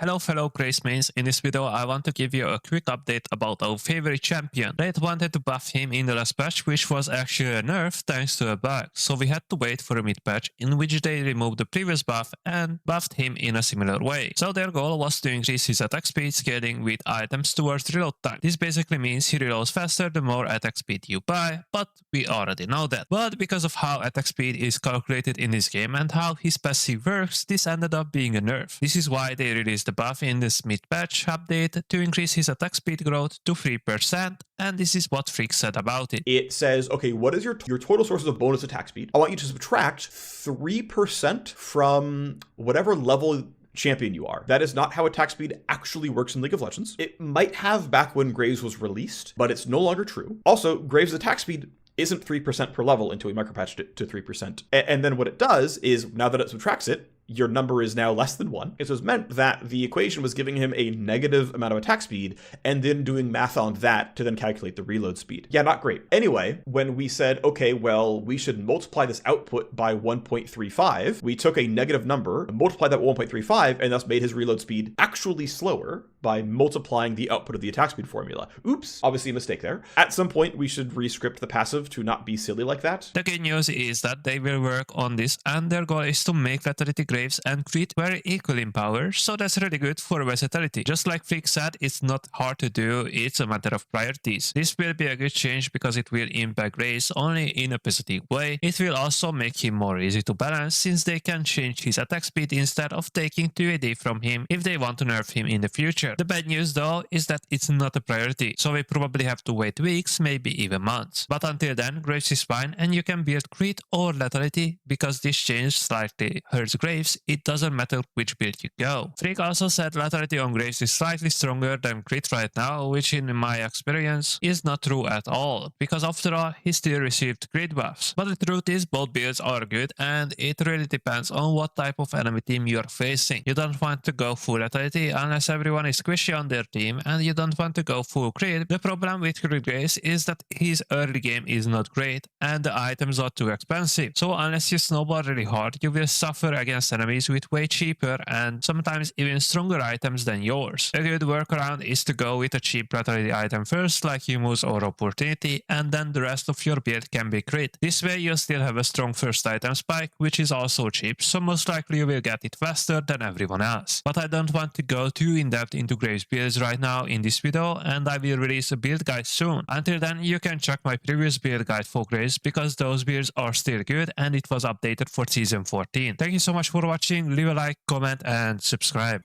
Hello fellow Grace mains, in this video I want to give you a quick update about our favorite champion. RIOT wanted to buff him in the last patch, which was actually a nerf thanks to a bug, so we had to wait for a mid patch in which they removed the previous buff and buffed him in a similar way. So their goal was to increase his attack speed scaling with items towards reload time. This basically means he reloads faster the more attack speed you buy, but we already know that. But because of how attack speed is calculated in this game and how his passive works, this ended up being a nerf. This is why they released the buff in this mid-patch update to increase his attack speed growth to 3%, and this is what Freak said about it. It says, okay, what is your total sources of bonus attack speed? I want you to subtract 3% from whatever level champion you are. That is not how attack speed actually works in League of Legends. It might have back when Graves was released, but it's no longer true. Also, Graves' attack speed isn't 3% per level until we micropatched it to 3%. And then what it does is, now that it subtracts it, your number is now less than 1. It was meant that the equation was giving him a negative amount of attack speed and then doing math on that to then calculate the reload speed. Yeah, not great. Anyway, when we said, okay, well, we should multiply this output by 1.35, we took a negative number, multiplied that by 1.35, and thus made his reload speed actually slower by multiplying the output of the attack speed formula. Oops, obviously a mistake there. At some point, we should rescript the passive to not be silly like that. The good news is that they will work on this, and their goal is to make Lethality Graves and Crit very equal in power, so that's really good for versatility. Just like Freak said, it's not hard to do, it's a matter of priorities. This will be a good change because it will impact Graves only in a positive way. It will also make him more easy to balance since they can change his attack speed instead of taking 2 AD from him if they want to nerf him in the future. The bad news though is that it's not a priority, so we probably have to wait weeks, maybe even months. But until then, Graves is fine and you can build Crit or Lethality because this change slightly hurts Graves. It doesn't matter which build you go. Freak also said Lethality on Graves is slightly stronger than Crit right now, which in my experience is not true at all, because after all, he still received Crit buffs. But the truth is both builds are good and it really depends on what type of enemy team you are facing. You don't want to go full Lethality unless everyone is squishy on their team, and you don't want to go full Crit. The problem with Crit Graves is that his early game is not great and the items are too expensive, so unless you snowball really hard, you will suffer against enemies with way cheaper and sometimes even stronger items than yours. A good workaround is to go with a cheap Lethality item first, like Humus or Opportunity, and then the rest of your build can be Crit. This way you still have a strong first item spike, which is also cheap, so most likely you will get it faster than everyone else. But I don't want to go too in depth into Graves builds right now in this video, and I will release a build guide soon. Until then, you can check my previous build guide for Graves because those builds are still good and it was updated for season 14. Thank you so much for watching, leave a like, comment and subscribe.